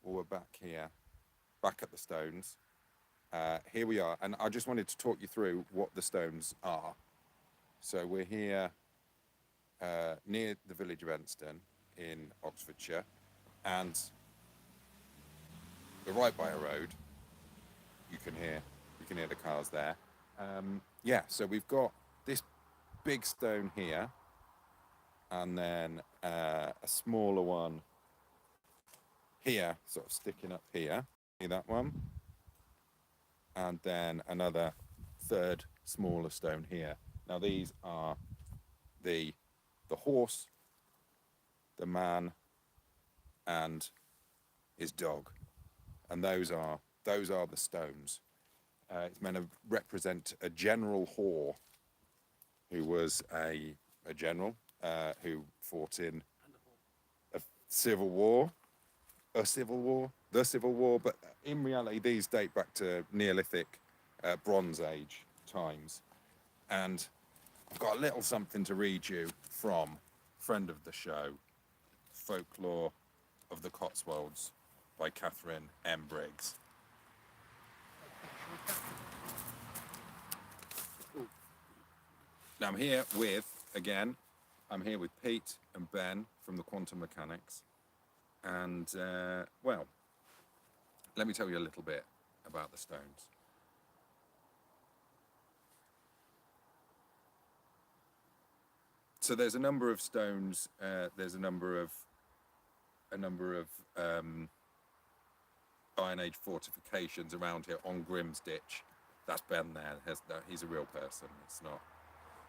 or we're back here, back at the stones. Here we are, and I just wanted to talk you through what the stones are. So we're here near the village of Enston in Oxfordshire, and we're right by a road. You can hear the cars there. Yeah, so we've got this big stone here, and then a smaller one here, sort of sticking up here. See that one? And then another third smaller stone here. Now these are the horse, the man, and his dog, and those are the stones. It's meant to represent a General Hoar, who was a general who fought in a civil war, the Civil War. But in reality, these date back to Neolithic, Bronze Age times. And I've got a little something to read you from friend of the show, Folklore of the Cotswolds by Catherine M. Briggs. Now I'm here with Pete and Ben from the Quantum Mechanics. And, well, let me tell you a little bit about the stones. So there's a number of stones, there's a number of Iron Age fortifications around here on Grimm's Ditch. That's Ben there. He's a real person. It's not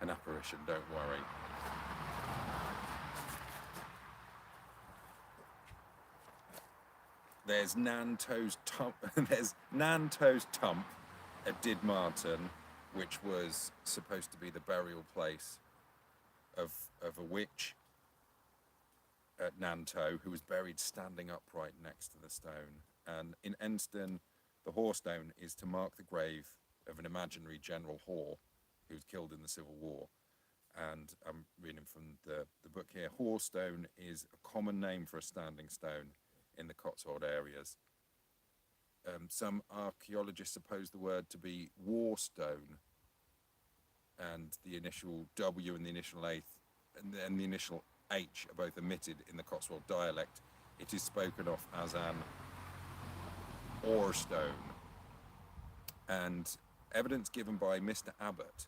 an apparition, don't worry. There's Nanto's Tump at Didmarton, which was supposed to be the burial place of a witch at Nanto, who was buried standing upright next to the stone. And in Enston, the Hoar stone is to mark the grave of an imaginary General Hoar, who was killed in the Civil War. And I'm reading from the book here. Hoar stone is a common name for a standing stone in the Cotswold areas. Some archaeologists suppose the word to be war stone, and the initial W and the initial and the initial H are both omitted in the Cotswold dialect. It is spoken of as an ore stone. And evidence given by Mr. Abbott,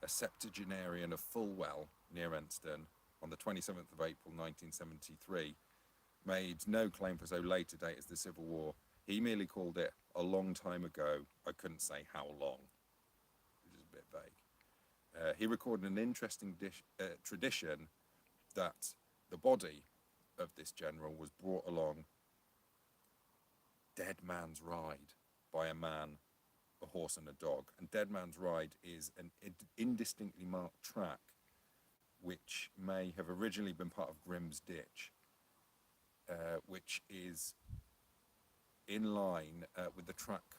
a septuagenarian of Fulwell near Enston, on the 27th of April 1973, made no claim for so late a date as the Civil War. He merely called it a long time ago. I couldn't say how long, which is a bit vague. He recorded an interesting tradition that the body of this general was brought along Dead Man's Ride by a man, a horse and a dog. And Dead Man's Ride is an indistinctly marked track which may have originally been part of Grimm's Ditch, which is in line with the track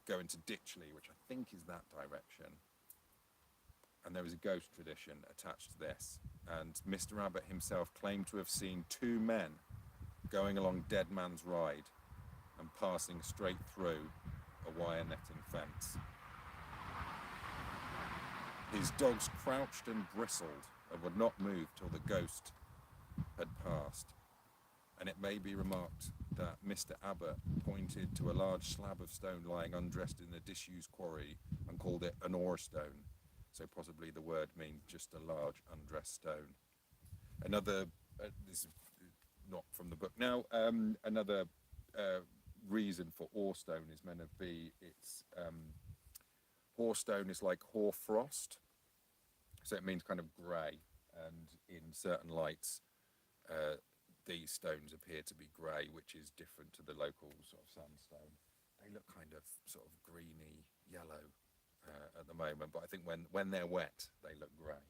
going to Ditchley, which I think is that direction. And there is a ghost tradition attached to this. And Mr. Abbott himself claimed to have seen two men going along Dead Man's Ride and passing straight through a wire netting fence. His dogs crouched and bristled and would not move till the ghost had passed. And it may be remarked that Mr. Abbott pointed to a large slab of stone lying undressed in a disused quarry and called it an ore stone. So possibly the word means just a large undressed stone. Another, this is not from the book now, another reason for ore stone is meant to be it's hoar stone is like hoar frost, so it means kind of grey, and in certain lights these stones appear to be grey, which is different to the local sort of sandstone. They look kind of sort of greeny yellow at the moment, but I think when they're wet they look grey.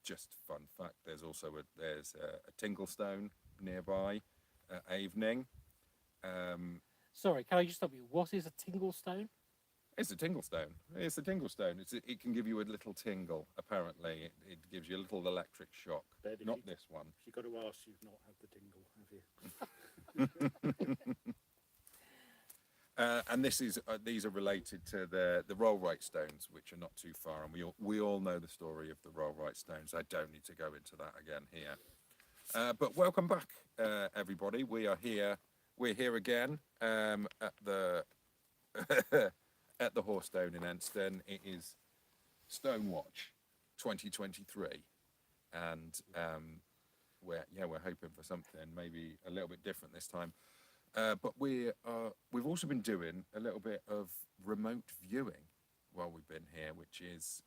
Just fun fact, there's also a tingle stone nearby at Avening. Sorry, can I just stop you? What is a tingle stone? It's a tingle stone. It's a tingle stone. It can give you a little tingle, apparently. It gives you a little electric shock. But Not this one. You've got to ask, you've not had the tingle, have you? And these are related to the rollright stones, which are not too far, and we all know the story of the rollright stones. I don't need to go into that again here. But welcome back, everybody. We're here again at the at the Hoar Stone in Enston. It is Stonewatch 2023, and we're hoping for something maybe a little bit different this time. But we've also been doing a little bit of remote viewing while we've been here, which is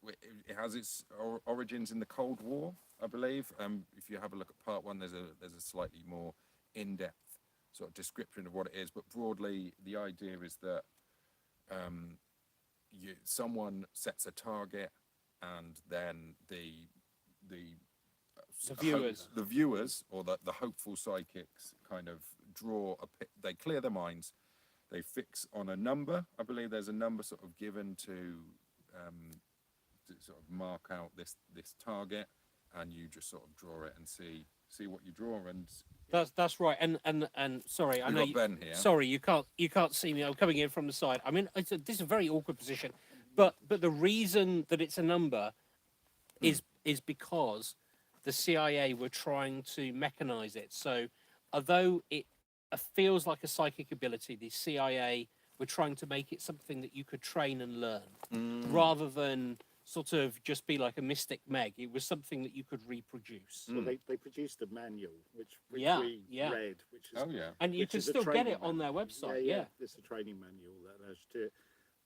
it has its origins in the Cold War, I believe. If you have a look at part one, there's a slightly more in-depth sort of description of what it is. But broadly, the idea is that someone sets a target, and then the viewers or the hopeful psychics kind of they clear their minds, they fix on a number. I believe there's a number sort of given to sort of mark out this target, and you just sort of draw it and see what you draw. And that's right. And sorry, I know got Ben here. Sorry, you can't see me. I'm coming in from the side. I mean, this is a very awkward position, but the reason that it's a number is because the CIA were trying to mechanize it. So although it feels like a psychic ability, the CIA were trying to make it something that you could train and learn, rather than sort of just be like a mystic meg. It was something that you could reproduce. Well, they produced a manual, which we read, which is and you can still get it on their website. Yeah, it's a training manual that allows you to do it.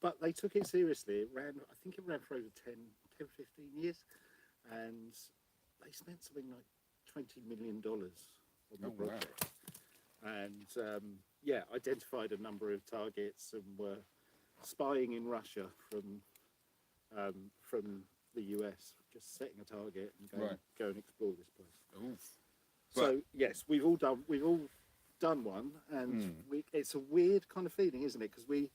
But they took it seriously. I think it ran for over 10, 15 years, and they spent something like $20 million on the project. And identified a number of targets and were spying in Russia from the US, just setting a target and go and explore this place. Oof. So yes, we've all done one, and it's a weird kind of feeling, isn't it? Because we've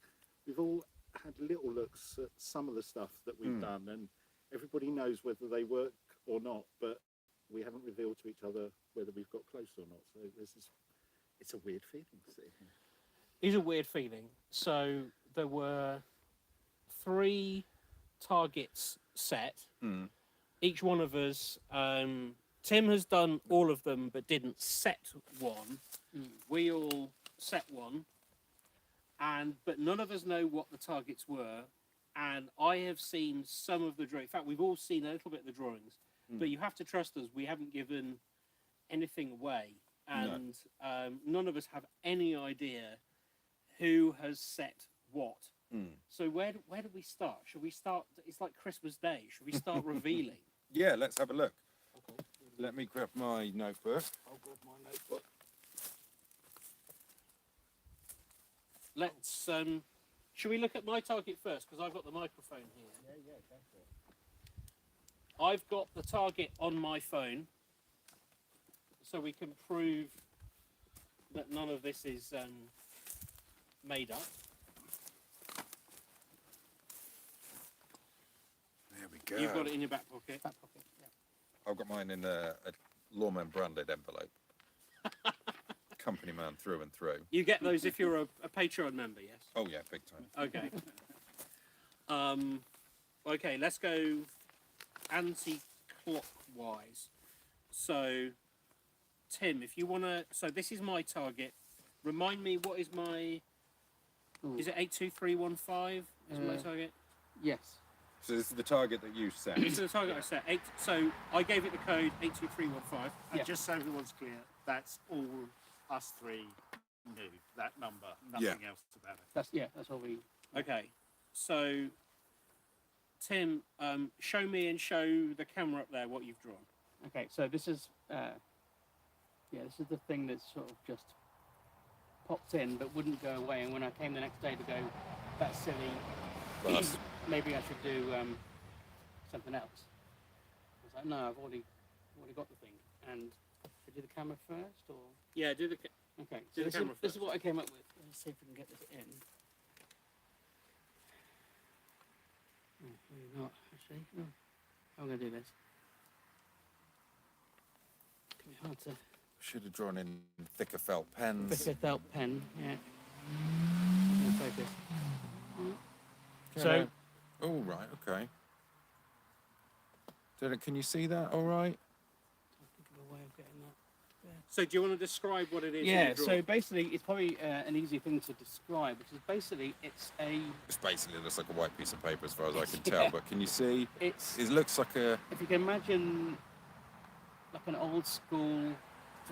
all had little looks at some of the stuff that we've done, and everybody knows whether they work or not, but we haven't revealed to each other whether we've got close or not. So it's a weird feeling. It's a weird feeling. So there were 3 targets set. Each one of us, Tim has done all of them but didn't set one. We all set one, but none of us know what the targets were. And I have seen some of the drawings. In fact, we've all seen a little bit of the drawings, but you have to trust us. We haven't given anything away, and none of us have any idea who has set what. So where do we start? Should we start? It's like Christmas Day. Should we start revealing? Yeah, let's have a look. Okay. Let me grab my notebook. I'll grab my notebook. Let's. Should we look at my target first? Because I've got the microphone here. Yeah, go for it. I've got the target on my phone, so we can prove that none of this is made up. There we go. You've got it in your back pocket. Back pocket, yeah. I've got mine in a Lawman branded envelope. Company man through and through. You get those if you're a Patreon member, yes? Oh yeah, big time. Okay. Okay, let's go anti-clockwise. So, Tim, if you want to... So this is my target. Remind me, what is my... Is it 82315 is my target? Yes. So this is the target that you set. This is the target I set. So I gave it the code 82315. And just so everyone's clear, that's all us 3 knew, that number, nothing else about it. That's what we... Okay, so Tim, show me and show the camera up there what you've drawn. Okay, so this is this is the thing that sort of just popped in but wouldn't go away, and when I came the next day to go, that's silly, maybe I should do something else. I was like, no, I've already got the thing. And should I do the camera first, or? Yeah, do the Okay, do so the camera this first. is what I came up with. Let's see if we can get this in. Maybe not, actually. Oh, how am I going to do this? It's going to be hard to Should have drawn in thicker felt pens. Thicker felt pen. Yeah. Focus. So, Oh, right, okay. Can you see that all right? Think of a way of getting that. so do you want to describe what it is? Yeah, you draw? so basically it's probably an easy thing to describe, which is basically it's It's basically looks like a white piece of paper as far as I can Yeah. tell, but can you see? it's It looks like a... if you can imagine like an old school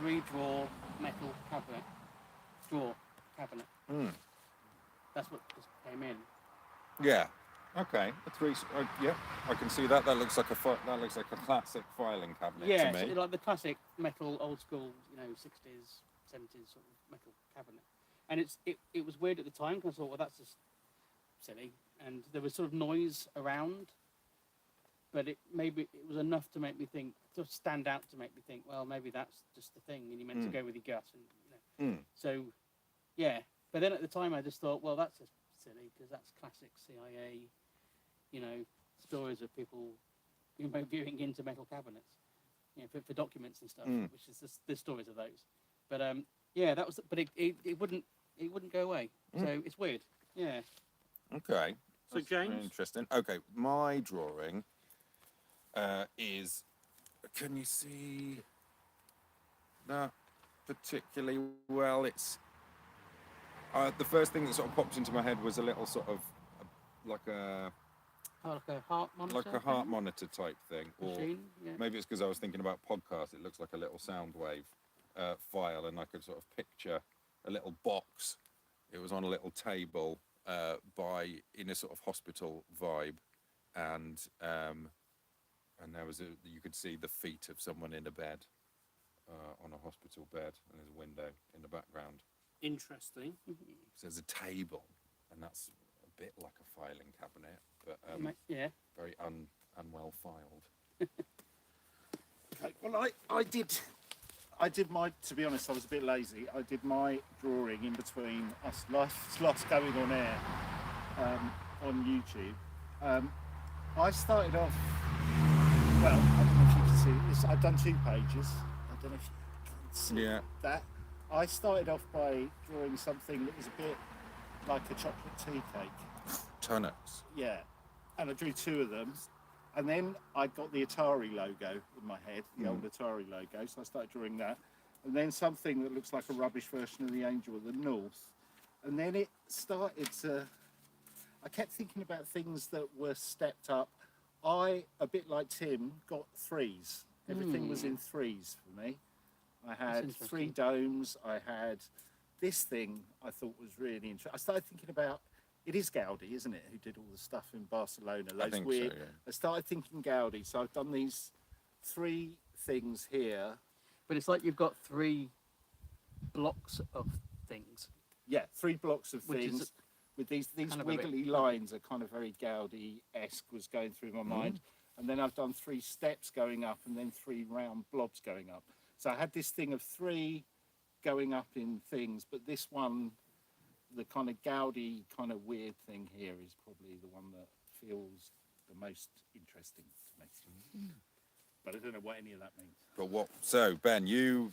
3-drawer metal cabinet. Drawer cabinet. Hmm. That's what just came in. Yeah. Okay. Yeah, I can see that. That looks like that looks like a classic filing cabinet Yeah, to me. so like the classic metal, old school, 60s, 70s sort of metal cabinet. And it was weird at the time because I thought, well, that's just silly. And there was sort of noise around, but it was enough to make me think, to stand out to make me think, well, maybe that's just the thing, and you meant to go with your gut. And, So, yeah. But then at the time, I just thought, well, that's just silly because that's classic CIA, stories of people viewing into metal cabinets, for documents and stuff, which is just the stories of those. But yeah, that was. But it wouldn't go away. So it's weird. Yeah. Okay. So, That's very James? interesting. Okay, my drawing is. Can you see that particularly well? It's the first thing that sort of popped into my head was a little sort of like a Heart monitor. like a heart monitor type thing, or Machine. Yeah. maybe it's because I was thinking about podcasts. It looks like a little sound wave file, and I could sort of picture a little box. It was on a little table in a sort of hospital vibe, and there was you could see the feet of someone in a bed, on a hospital bed, and there's a window in the background. Interesting. So there's a table, and that's a bit like a filing cabinet, but Yeah. very unwell filed. Okay, well, I did my, to be honest, I was a bit lazy. I did my drawing in between us last going on air on YouTube. I started off, well, I don't know if you can see this, I've done 2 pages. I don't know if you can see Yeah. that. I started off by drawing something that was a bit like a chocolate tea cake. Tunnels. Yeah, and I drew 2 of them, and then I got the Atari logo in my head, the old Atari logo, so I started drawing that, and then something that looks like a rubbish version of the Angel of the North, and then it started to, I kept thinking about things that were stepped up. I, a bit like Tim, got 3s. Everything was in 3s for me. I had interesting. 3 domes, I had this thing I thought was really interesting. I started thinking about, it is Gaudi, isn't it, who did all the stuff in Barcelona? I think so, yeah. I started thinking Gaudi, so I've done these 3 things here. But it's like you've got 3 blocks of things. Yeah, 3 blocks of Which is things with these kind of a bit- wiggly lines are kind of very Gaudi-esque was going through my mind. And then I've done 3 steps going up and then 3 round blobs going up. So I had this thing of 3 going up in things, but this one, the kind of Gaudi kind of weird thing here is probably the one that feels the most interesting to me. But I don't know what any of that means. But what? So Ben, you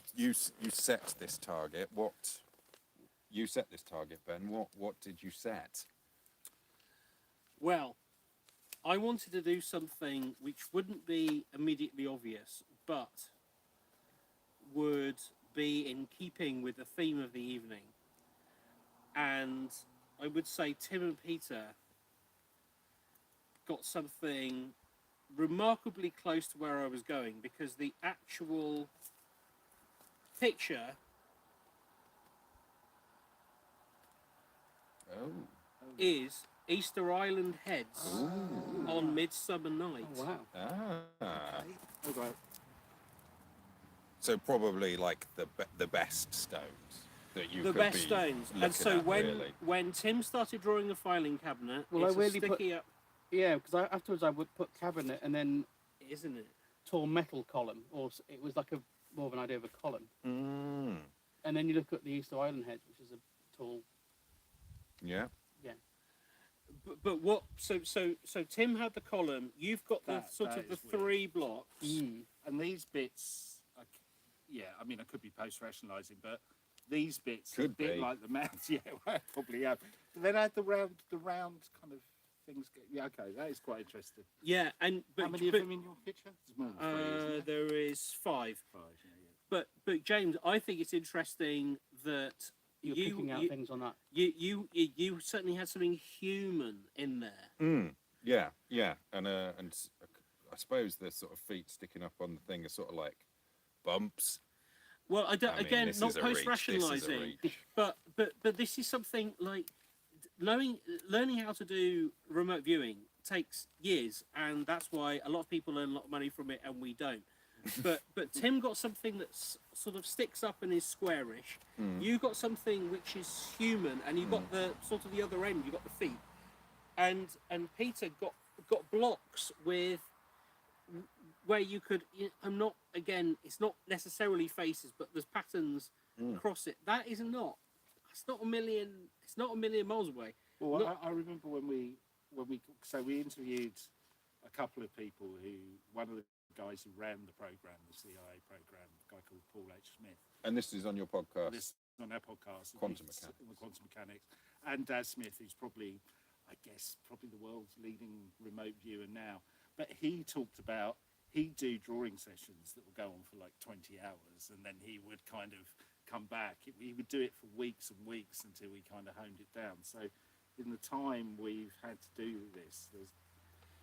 set this target. You set this target, Ben? What did you set? Well, I wanted to do something which wouldn't be immediately obvious, but would be in keeping with the theme of the evening. And I would say Tim and Peter got something remarkably close to where I was going, because the actual picture Oh. is Easter Island heads on Midsummer Night. Oh, wow. Ah. Okay. So probably like the best stones that you The could best be stones. And looking so at, when really. when Tim started drawing the filing cabinet, Well, I it's really a sticky up, Yeah, because afterwards I would put cabinet and then isn't it? tall metal column, or it was like more of an idea of a column. Mm. And then you look at the Easter Island head, which is a tall. Yeah. But what? So Tim had the column. You've got the That sort of the is weird. 3 blocks. And these bits, yeah, I mean, I could be post-rationalising, but these bits, Could a bit be. like the mouth, yeah, well, I probably have. Then add the round kind of things. Yeah, okay, that is quite interesting. Yeah, and How many of them in your picture? There's more than three, isn't there? there is 5. Five, yeah. But James, I think it's interesting that You're you picking out you, things on that. you certainly had something human in there. Yeah, yeah, and I suppose the sort of feet sticking up on the thing are sort of like bumps. Well, I don't. I mean, Again, this not is a reach, this is a post-rationalising, reach. but this is something like learning how to do remote viewing takes years, and that's why a lot of people earn a lot of money from it, and we don't. But Tim got something that sort of sticks up and is squarish. You got something which is human, and you got the sort of the other end. You got the feet, and Peter got blocks with where you could. I'm not again. It's not necessarily faces, but there's patterns across it. That is not. It's not a million. It's not a million miles away. Well, Not- I remember when we interviewed a couple of people one of the guys who ran the program, the CIA program, a guy called Paul H. Smith. And this is on your podcast. This on our podcast, Quantum he's- Mechanics. the Quantum Mechanics, and Daz Smith, who's probably the world's leading remote viewer now. But he talked about he'd do drawing sessions that would go on for like 20 hours, and then he would kind of come back. He would do it for weeks and weeks until we kind of honed it down. So in the time we've had to do this, there's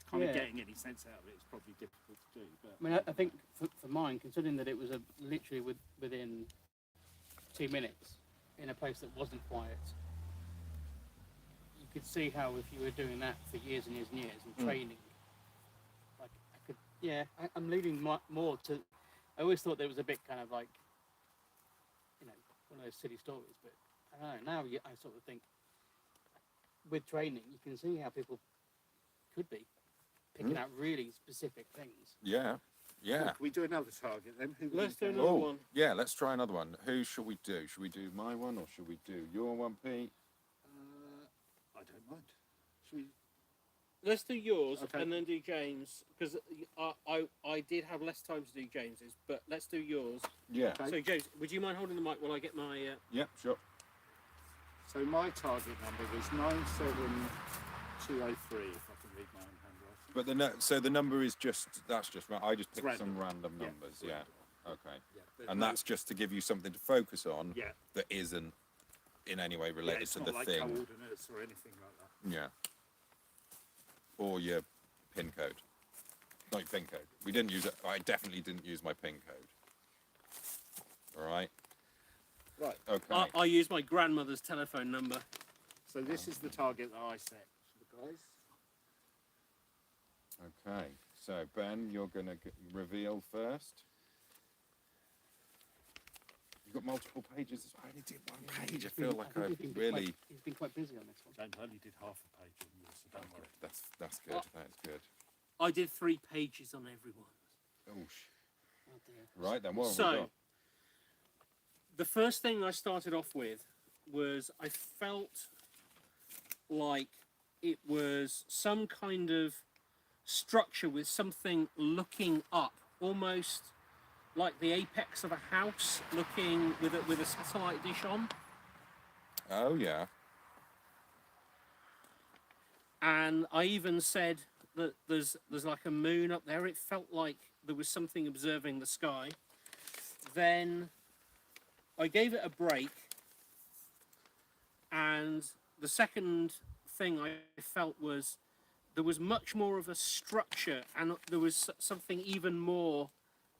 kind of getting any sense out of it is probably difficult to do. But I mean, I think for mine, considering that it was literally within 2 minutes in a place that wasn't quiet, you could see how if you were doing that for years and years and years and training, like I could, I'm leaning more to. I always thought there was a bit kind of like, one of those silly stories, but I don't know. Now I sort of think with training, you can see how people could be picking out really specific things. Yeah, yeah. can we do another target then? Who Let's do we another Oh, one. yeah. Let's try another one. Who should we do? Should we do my one or should we do your one, Pete? I don't mind. Should we? Let's do yours Okay. and then do James, because I did have less time to do James's, but let's do yours. Yeah. Okay. So James, would you mind holding the mic while I get my? Yeah, sure. So my target number was 97203. If I can read my own handwriting. But so the number is that's just I just picked random. some random Yeah, numbers. it's Yeah. random. Okay. Yeah, there's And no- that's just to give you something to focus on yeah. that isn't in any way Yeah, related it's to not the like thing. coordinates or anything like that. Yeah. Or your PIN code. Not your PIN code. We didn't use it. I definitely didn't use my PIN code. All right. Right. Okay. I used my grandmother's telephone number. So this is the target that I set for the guys. Okay. So Ben, you're gonna reveal first. You've got multiple pages. I only did one page. I feel like I he's been really. He's been quite busy on this one. James only did half a page on yours, so don't worry. That's good. Oh. That's good. I did 3 pages on everyone. Oh, Oh dear. right then. What have we So, got? the first thing I started off with was I felt like it was some kind of structure with something looking up, almost like the apex of a house, looking with a satellite dish on. Oh yeah. And I even said that there's like a moon up there. It felt like there was something observing the sky. Then I gave it a break, and the second thing I felt was there was much more of a structure, and there was something even more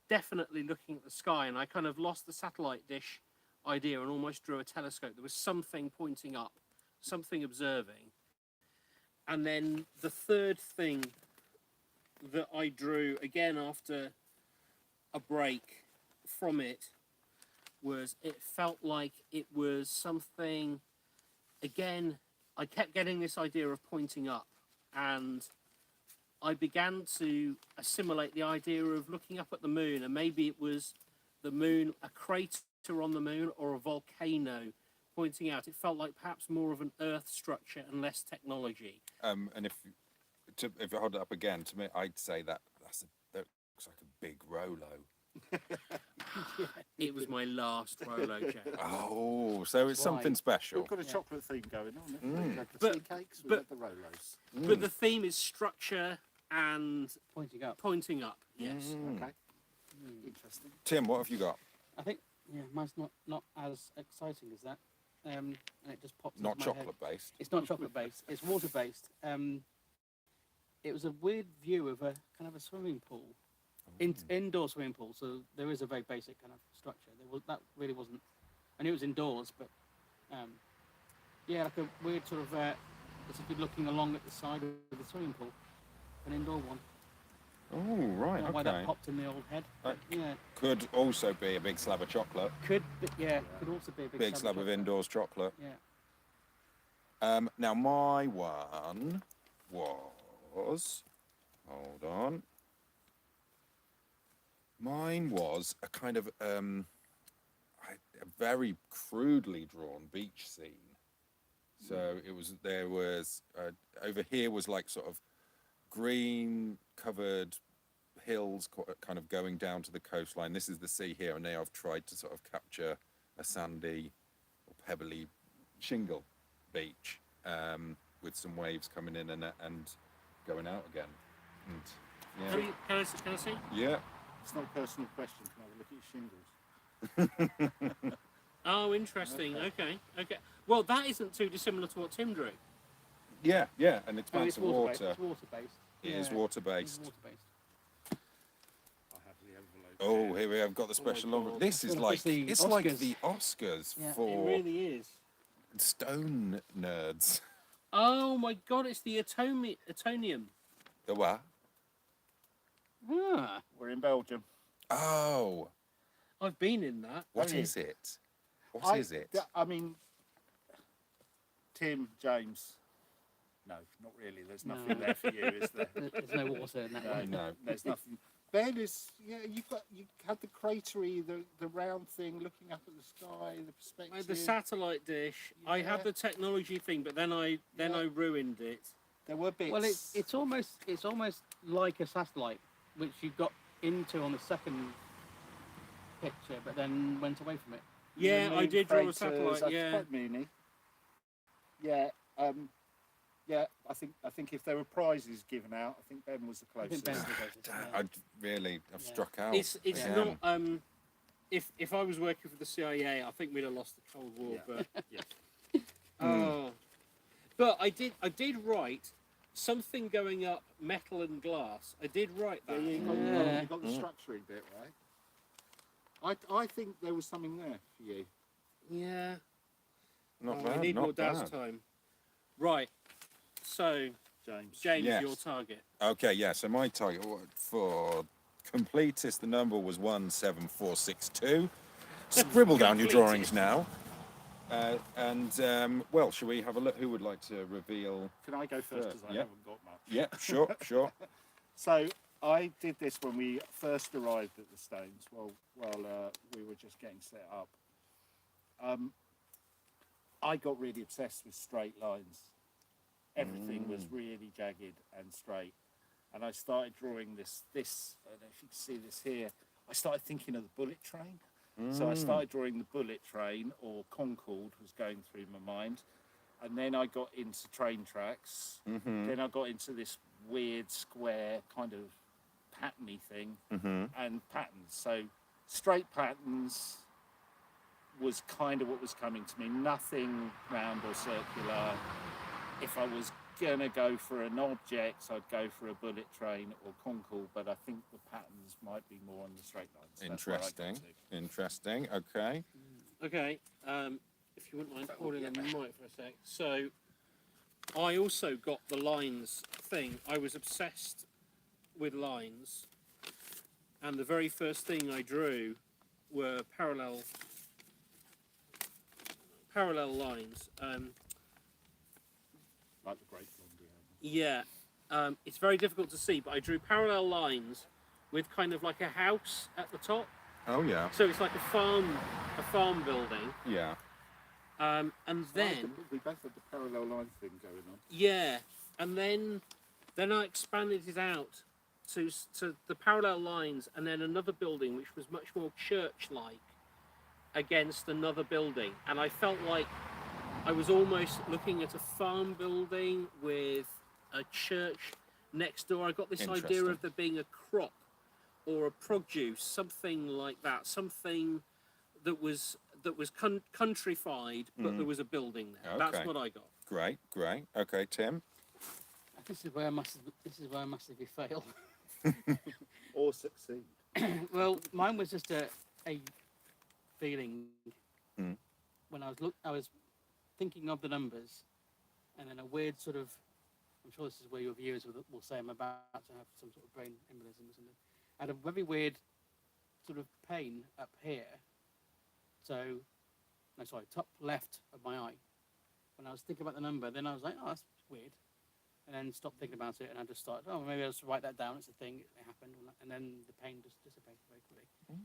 definitely looking at the sky, and I kind of lost the satellite dish idea and almost drew a telescope. There was something pointing up, something observing. And then the third thing that I drew, again after a break from it, was it felt like it was something, again, I kept getting this idea of pointing up, and I began to assimilate the idea of looking up at the moon, and maybe it was the moon, a crater on the moon, or a volcano pointing out. It felt like perhaps more of an Earth structure and less technology. And if I hold it up again, to me, I'd say that looks like a big Rolo. It was my last Rolo, James. Oh, so it's Why? something special. We've got a Yeah. chocolate theme going on. haven't we? We've had the But- tea cakes, we've but- had the Rolos. But the theme is structure and Pointing up. pointing up. Yes. Okay. Interesting. Tim, what have you got? I think mine's not as exciting as that. And it just pops Not into my head. chocolate based. It's not chocolate based. It's water based. It was a weird view of a kind of a swimming pool, indoor swimming pool. So there is a very basic kind of structure. That really wasn't. I knew it was indoors, but like a weird sort of as if you're looking along at the side of the swimming pool, an indoor one. Oh, I right, don't know why that okay. popped in the old head. Uh, Yeah, Could also be a big slab of chocolate. could also be a Big slab of chocolate. indoors chocolate. Yeah. Now, my one was... Hold on. Mine was a kind of a very crudely drawn beach scene. So there was over here was like sort of green covered hills kind of going down to the coastline. This is the sea here, and now I've tried to sort of capture a sandy or pebbly shingle beach with some waves coming in and going out again. And, Can I see? yeah. It's not a personal question. Can I have a look at your shingles? Oh, interesting. Okay. Well, that isn't too dissimilar to what Tim drew. Yeah, an expanse It's of water. water. It's water based. It is water based. Water based. I have the envelope. Oh, here we have got the Oh my special God. envelope. This is Well, like it's the it's like Oscars. the Oscars Yeah. It for It really is. stone nerds. Oh my God! It's the Atonium. The what? Ah, We're in Belgium. Oh, I've been in that. what Oh, yeah. is it? What is it? I mean, Tim, James. No, not really. There's nothing No. there for you, is there? there's no water in that No, one. No. there's nothing. Ben is, you had the cratery, the round thing looking up at the sky, the I perspective. had the satellite dish. I Yeah. had the technology thing, but then I ruined it. There were bits. Well, it's almost like a satellite, which you got into on the second picture, but then went away from it. Yeah, The I moon did draw a craters, satellite. that's Yeah. quite meany. Yeah, yeah. I think if there were prizes given out, I think Ben was the I think closest. Ben's the closest, Damn, yeah. I've Yeah. struck out. It's again. not. If I was working for the CIA, I think we'd have lost the Cold War. Yeah. But Yeah. oh, but I did write something going up metal and glass. I did write Yeah, that. you got, Yeah. you got the structuring bit right. I think there was something there for you. Yeah. Not Oh, bad. we need not more Daz bad. time. Right. So, James. James, Yes. your target. Okay, yeah. So my target for completest, the number was 17462. Scribble down your drawings now. Well, shall we have a look? Who would like to reveal? Can I go first because I Yeah. haven't got much? Yeah, sure, sure. So I did this when we first arrived at the Stones. While we were just getting set up. I got really obsessed with straight lines. Everything was really jagged and straight, and I started drawing this. I don't know if you can see this here. I started thinking of the bullet train. So I started drawing the bullet train, or Concorde was going through my mind, and then I got into train tracks. Then I got into this weird square kind of patterny thing and patterns. So straight patterns was kind of what was coming to me. Nothing round or circular. If I was gonna go for an object, I'd go for a bullet train or Concorde, but I think the patterns might be more on the straight lines. That's where I got Interesting. to. Interesting. Okay. Okay. If you wouldn't mind holding the mic for a sec. So, I also got the lines thing. I was obsessed with lines, and the very first thing I drew were parallel lines. Like the Great Blondie album. Yeah, it's very difficult to see, but I drew parallel lines with kind of like a house at the top. Oh yeah. So it's like a farm building. Yeah. And then we both had the parallel line thing going on. yeah, and then I expanded it out to the parallel lines, and then another building which was much more church-like against another building, and I felt like I was almost looking at a farm building with a church next door. I got this idea Interesting. of there being a crop or a produce, something like that, something that was countrified, but there was a building there. That's Okay. what I got. Great. Okay, Tim. This is where I massively fail. Or succeed. Well, mine was just a feeling Mm. when I was thinking of the numbers, and then a weird sort of. I'm sure this is where your viewers will say I'm about to have some sort of brain embolism or something. I had a very weird sort of pain up here. So, no, sorry, top left of my eye. When I was thinking about the number, then I was like, oh, that's weird. And then stopped thinking about it, and I just started, oh, maybe I'll just write that down. It's a thing, it happened. And then the pain just dissipated very quickly.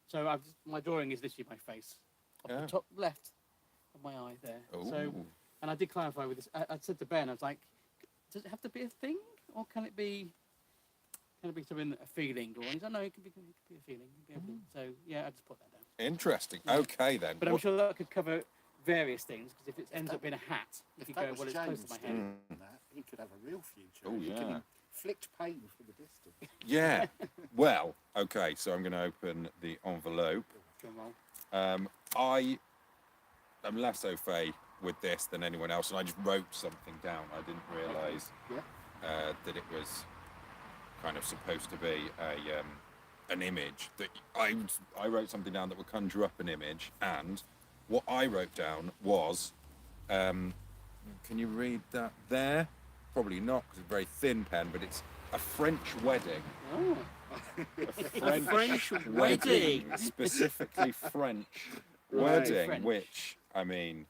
So my drawing is literally my face. Off Yeah. the top left of my eye there. So, Ooh. and I did clarify with this. I said to Ben, I was like, does it have to be a thing, or can it be something, a feeling? Or he's like, no, it could be a feeling. It could be everything. So yeah, I just put that down. Interesting. Yeah. Okay then. But I'm sure that could cover various things, because if it ends up being a hat, you If could that go, was well, it's close to my head. James doing that, he could have a real future. Oh, He yeah. can inflict pain from a distance. Yeah. Well, okay. So I'm going to open the envelope. Drum roll. I am less au fait with this than anyone else, and I just wrote something down. I didn't realise Yeah. that it was kind of supposed to be an image. That I wrote something down that would conjure up an image, and what I wrote down was, can you read that there? Probably not, because it's a very thin pen, but it's a French wedding. Oh, A French wedding. Specifically French Right. wedding, French. which, I mean,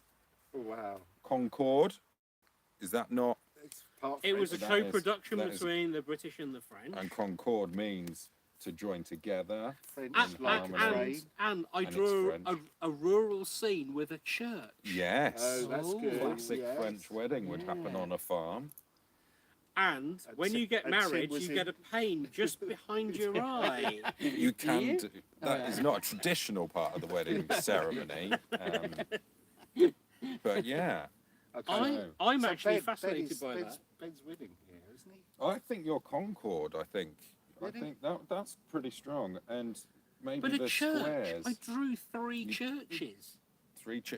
Oh, wow. Concord, is that not? It's part It was a French. That is- co-production that is- between the British and the French. And Concord means to join together. French And, like and- a train. I it's drew French. a rural scene with a church. Yes. Oh, that's Oh. good. Classic yes. French wedding would happen Yeah. on a farm. And when Tim- you get and Tim married, was you in- get a pain just behind your eye. You can you? do that. yeah. Is not a traditional part of the wedding ceremony. But yeah, Okay. know. I'm So actually Ben fascinated is- by Ben's, that. Ben's winning here, isn't he? I think you're Concord. I think Really? that's pretty strong. And maybe But a the church, squares. I drew three churches.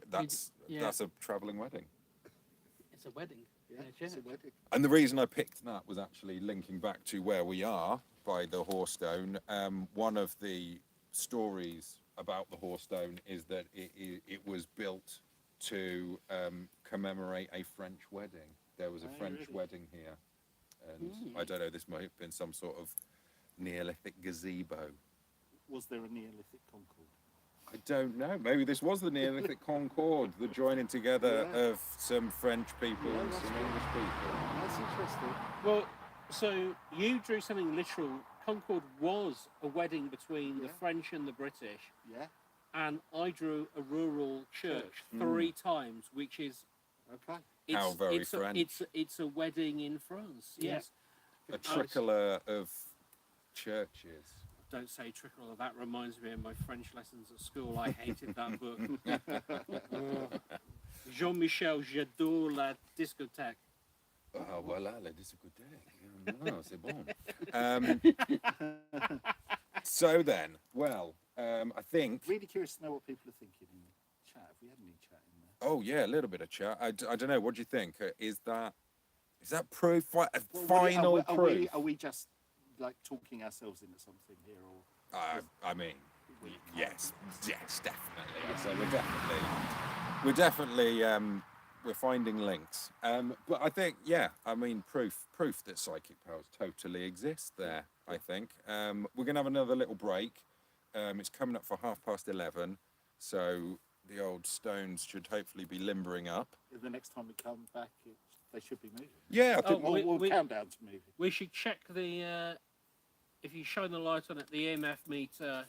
That's yeah. that's a travelling wedding. it's a wedding. Yeah, in a it's a church. wedding. And the reason I picked that was actually linking back to where we are by the Hoarstone. One of the stories about the Hoarstone is that it was built to commemorate a French wedding. There was a Oh, French really? wedding here. And I don't know, this might have been some sort of Neolithic gazebo. Was there a Neolithic Concord? I don't know. Maybe this was the Neolithic Concord, the joining together Yeah. of some French people Yeah, and that's some good. English people. That's interesting. Well, so you drew something literal. Concord was a wedding between the Yeah. French and the British, Yeah. and I drew a rural church Mm. 3 times, which is Okay. How very it's French. it's a wedding in France. Yeah. Yes. A tricolor of churches. Don't say trickle. That reminds me of my French lessons at school. I hated that book. Jean-Michel Jadot, La Discothèque. Ah, voilà, la discothèque. Ah, c'est bon. So then, well, I think. Really curious to know what people are thinking in the chat. Have we had any chat in there? Oh yeah, a little bit of chat. I don't know. What do you think? Is that proof? Well, Final are proof? Are we just like talking ourselves into something here, or I mean, yes, definitely. I'd say we're definitely we're finding links. But I think, yeah, I mean, proof that psychic powers totally exist there. I think we're gonna have another little break. It's coming up for 11:30, so the old stones should hopefully be limbering up. the next time we come back, they should be moving? Yeah, I think. Oh, We'll count down to moving. We should check the. If you shine the light on it, the EMF meter.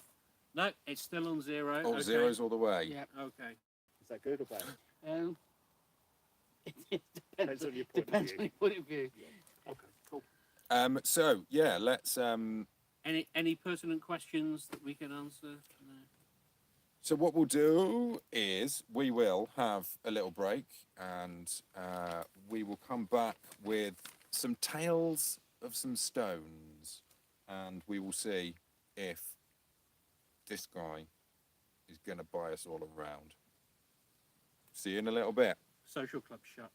No, it's still on 0. All okay. zeros all the way. Yeah. Okay. Is that good or bad? It depends, Depends on your point of depends view. on your point of view. Okay, cool. So yeah, let's. Any pertinent questions that we can answer? No. So what we'll do is we will have a little break, and we will come back with some tales of some stones, and we will see if this guy is going to buy us all around. See you in a little bit. Social club shut.